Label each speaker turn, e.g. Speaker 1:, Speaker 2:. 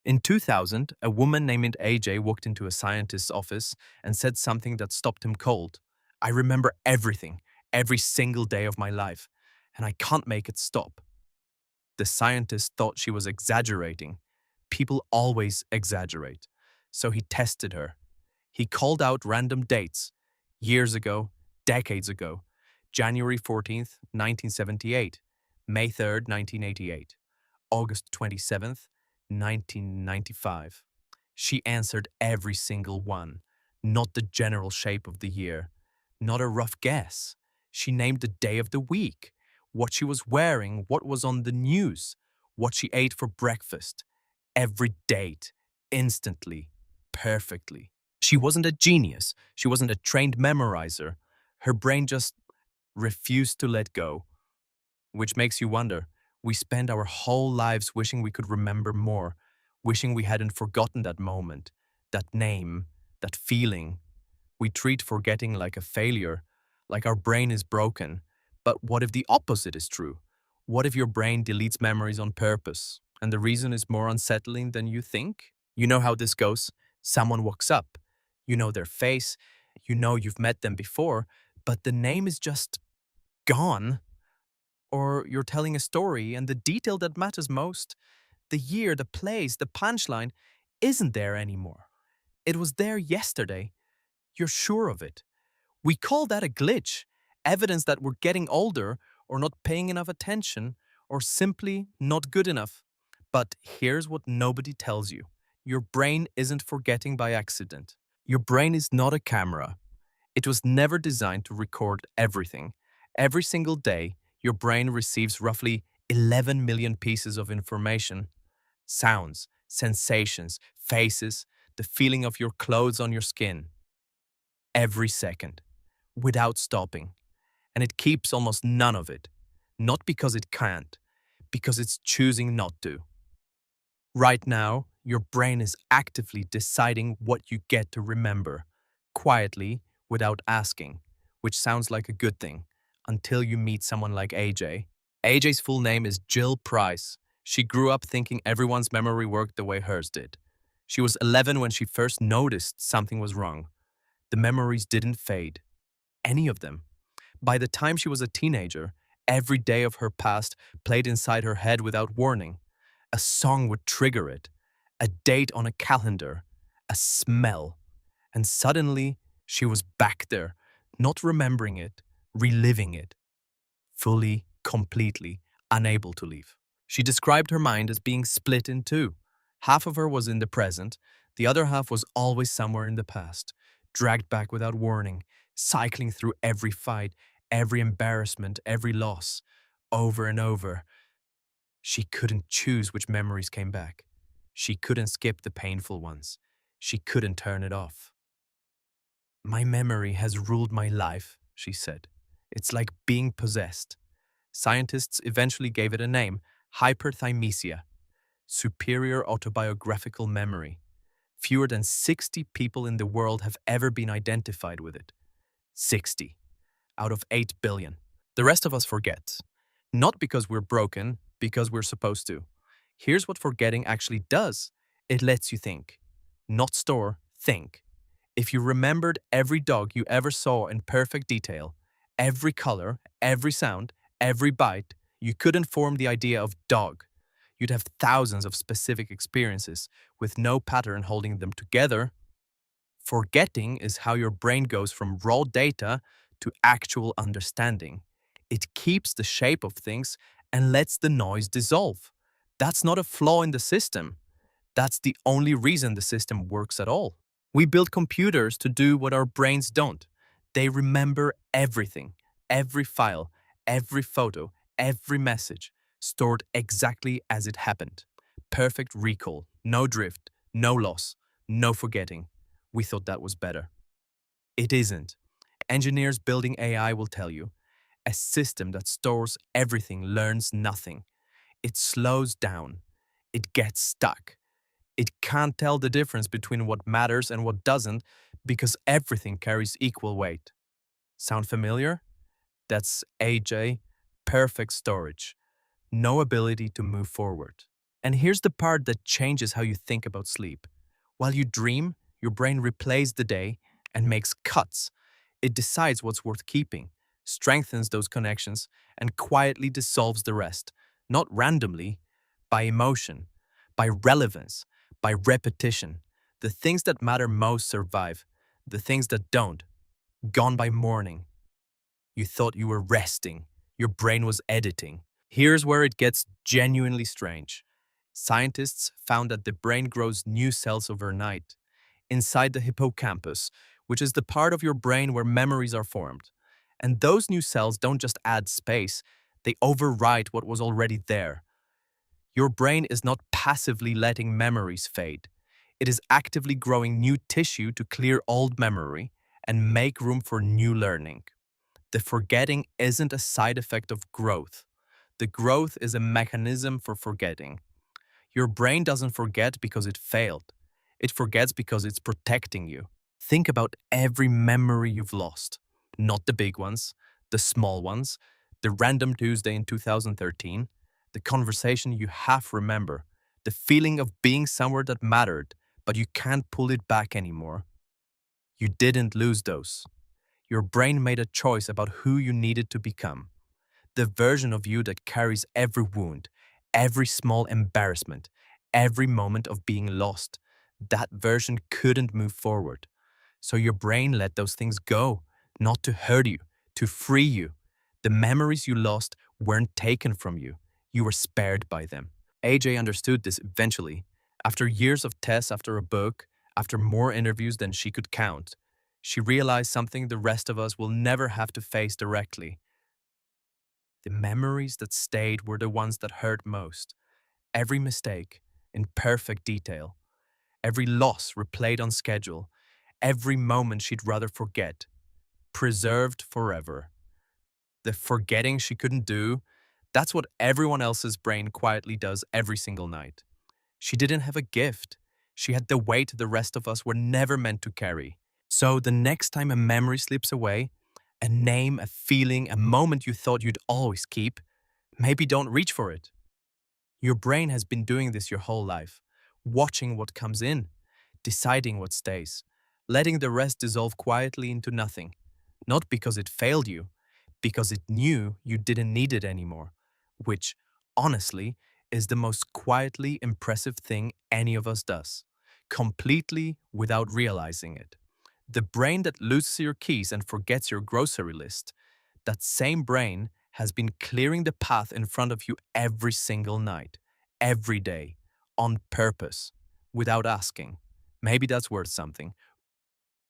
Speaker 1: In 2000, a woman named AJ walked into a scientist's office and said something that stopped him cold. I remember everything, every single day of my life, and I can't make it stop. The scientist thought she was exaggerating. People always exaggerate. So he tested her. He called out random dates. Years ago, decades ago. January 14th, 1978. May 3rd, 1988. August 27th, 1995. She answered every single one, not the general shape of the year, not a rough guess. She named the day of the week, what she was wearing, what was on the news, what she ate for breakfast. Every date, instantly, perfectly. She wasn't a genius. She wasn't a trained memorizer. Her brain just refused to let go. Which makes you wonder, we spend our whole lives wishing we could remember more, wishing we hadn't forgotten that moment, that name, that feeling. We treat forgetting like a failure, like our brain is broken. But what if the opposite is true? What if your brain deletes memories on purpose, and the reason is more unsettling than you think? You know how this goes. Someone walks up. You know their face. You know you've met them before, but the name is just gone. Or you're telling a story, and the detail that matters most, the year, the place, the punchline, isn't there anymore. It was there yesterday. You're sure of it. We call that a glitch, evidence that we're getting older or not paying enough attention or simply not good enough. But here's what nobody tells you. Your brain isn't forgetting by accident. Your brain is not a camera. It was never designed to record everything. Every single day, your brain receives roughly 11 million pieces of information. Sounds, sensations, faces, the feeling of your clothes on your skin. Every second, without stopping. And it keeps almost none of it. Not because it can't, because it's choosing not to. Right now, your brain is actively deciding what you get to remember, quietly, without asking, which sounds like a good thing, until you meet someone like AJ. AJ's full name is Jill Price. She grew up thinking everyone's memory worked the way hers did. She was 11 when she first noticed something was wrong. The memories didn't fade. Any of them. By the time she was a teenager, every day of her past played inside her head without warning. A song would trigger it, a date on a calendar, a smell. And suddenly, she was back there, not remembering it, reliving it, fully, completely, unable to leave. She described her mind as being split in two. Half of her was in the present, the other half was always somewhere in the past, dragged back without warning, cycling through every fight, every embarrassment, every loss, over and over. She couldn't choose which memories came back. She couldn't skip the painful ones. She couldn't turn it off. My memory has ruled my life, she said. It's like being possessed. Scientists eventually gave it a name, hyperthymesia, superior autobiographical memory. Fewer than 60 people in the world have ever been identified with it. 60 out of 8 billion. The rest of us forget. Not because we're broken, because we're supposed to. Here's what forgetting actually does. It lets you think. Not store, think. If you remembered every dog you ever saw in perfect detail, every color, every sound, every bite, you couldn't form the idea of dog. You'd have thousands of specific experiences with no pattern holding them together. Forgetting is how your brain goes from raw data to actual understanding. It keeps the shape of things and lets the noise dissolve. That's not a flaw in the system. That's the only reason the system works at all. We build computers to do what our brains don't. They remember everything, every file, every photo, every message, stored exactly as it happened. Perfect recall, no drift, no loss, no forgetting. We thought that was better. It isn't. Engineers building AI will tell you. A system that stores everything learns nothing. It slows down. It gets stuck. It can't tell the difference between what matters and what doesn't because everything carries equal weight. Sound familiar? That's AJ, perfect storage. No ability to move forward. And here's the part that changes how you think about sleep. While you dream, your brain replays the day and makes cuts. It decides what's worth keeping, strengthens those connections, and quietly dissolves the rest, not randomly, by emotion, by relevance, by repetition. The things that matter most survive, the things that don't, gone by morning. You thought you were resting, your brain was editing. Here's where it gets genuinely strange. Scientists found that the brain grows new cells overnight, inside the hippocampus, which is the part of your brain where memories are formed. And those new cells don't just add space, they overwrite what was already there. Your brain is not passively letting memories fade. It is actively growing new tissue to clear old memory and make room for new learning. The forgetting isn't a side effect of growth. The growth is a mechanism for forgetting. Your brain doesn't forget because it failed. It forgets because it's protecting you. Think about every memory you've lost. Not the big ones, the small ones, the random Tuesday in 2013, the conversation you half remember, the feeling of being somewhere that mattered, but you can't pull it back anymore. You didn't lose those. Your brain made a choice about who you needed to become. The version of you that carries every wound, every small embarrassment, every moment of being lost. That version couldn't move forward. So your brain let those things go, not to hurt you, to free you. The memories you lost weren't taken from you. You were spared by them. AJ understood this eventually. After years of tests, after a book, after more interviews than she could count, she realized something the rest of us will never have to face directly. The memories that stayed were the ones that hurt most. Every mistake, in perfect detail. Every loss replayed on schedule. Every moment she'd rather forget. Preserved forever. The forgetting she couldn't do, that's what everyone else's brain quietly does every single night. She didn't have a gift. She had the weight the rest of us were never meant to carry. So the next time a memory slips away, a name, a feeling, a moment you thought you'd always keep, maybe don't reach for it. Your brain has been doing this your whole life, watching what comes in, deciding what stays, letting the rest dissolve quietly into nothing. Not because it failed you, because it knew you didn't need it anymore, which, honestly, is the most quietly impressive thing any of us does, completely without realizing it. The brain that loses your keys and forgets your grocery list, that same brain has been clearing the path in front of you every single night, every day, on purpose, without asking. Maybe that's worth something.